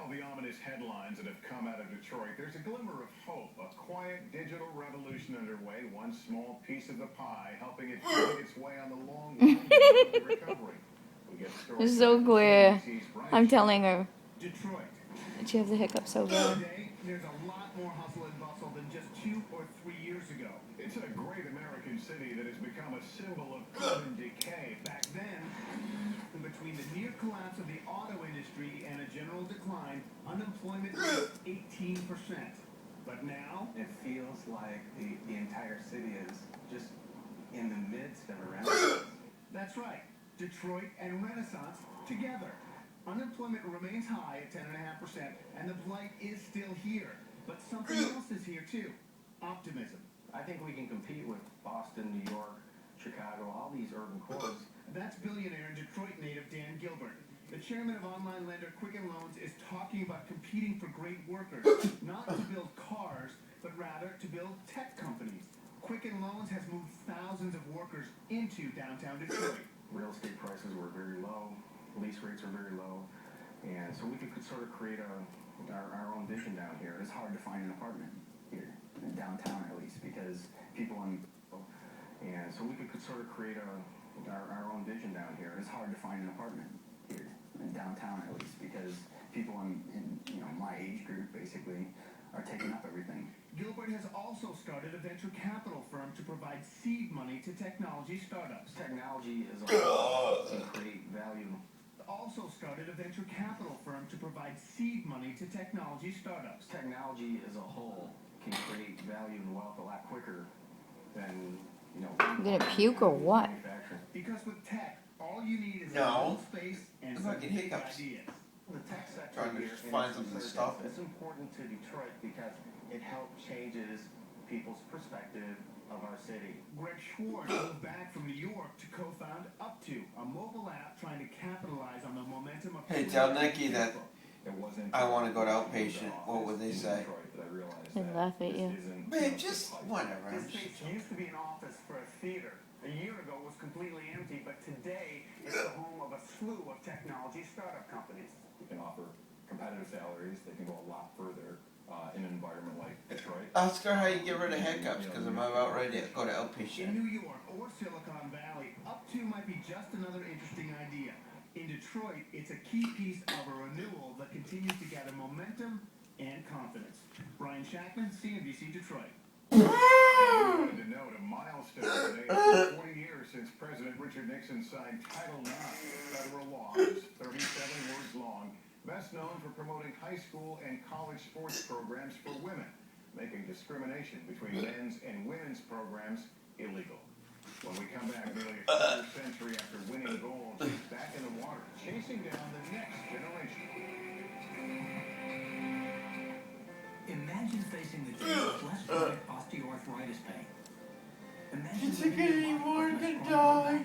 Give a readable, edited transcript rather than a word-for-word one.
all the ominous headlines that have come out of Detroit, there's a glimmer of hope. A quiet digital revolution underway, one small piece of the pie, helping it find its way on the long line of the recovery. We get It's so clear. I'm telling her. Detroit. She has the hiccups so bad. Today, there's a lot more hustle and bustle than just 2 or 3 years ago. It's a great American city that has become a symbol of urban decay. Back then, between the near collapse of the auto industry and a general decline, unemployment was 18%. But now, it feels like the entire city is just in the midst of a renaissance. That's right. Detroit and Renaissance together. Unemployment remains high at 10.5%, and the blight is still here. But something else is here too. Optimism. I think we can compete with Boston, New York, Chicago, all these urban cores. That's billionaire and Detroit native Dan Gilbert. The chairman of online lender Quicken Loans is talking about competing for great workers, not to build cars, but rather to build tech companies. Quicken Loans has moved thousands of workers into downtown Detroit. Real estate prices were very low, lease rates are very low, and so we could sort of create our own vision down here. It's hard to find an apartment here, in downtown at least, because people in... And so we could sort of create our own vision down here. It's hard to find an apartment here, in downtown at least, because people in my age group basically are taking up everything. Gilbert has also started a venture capital firm to provide seed money to technology startups. Technology is a whole can create value. Also started a venture capital firm to provide seed money to technology startups. Technology as a whole can create value and wealth a lot quicker than, I'm gonna puke or what? Because with tech, all you need is No. a space and I'm some fucking big hiccups. ideas. The tech sector Trying to here find in something to its stop resurgence, it. It's important to Detroit because it helps changes people's perspective of our city. Greg Schwartz moved back from New York to co-found Up To, a mobile app trying to capitalize on the momentum of... Hey, tell Nikki that It wasn't I want to go to outpatient. What would they say? They laugh at you. Babe, just whatever. This space used to be an office for a theater. A year ago it was completely empty, but today it's the home of a slew of technology startup companies. We can offer competitive salaries. They can go a lot further in an environment like Detroit. Ask her how you get rid of hiccups, because I'm about ready to go to In outpatient. New York or Silicon Valley, Up To might be just another interesting idea. In Detroit, it's a key piece of a renewal that continues to gather momentum and confidence. Brian Shackman, CNBC Detroit. We wanted to note a milestone today. It's 40 years since President Richard Nixon signed Title IX federal laws, 37 words long, best known for promoting high school and college sports programs for women, making discrimination between men's and women's programs illegal. When we come back nearly a quarter century after winning gold, she's back in the water, chasing down the next generation. Imagine facing the day with less chronic osteoarthritis pain. Imagine It's getting more to die.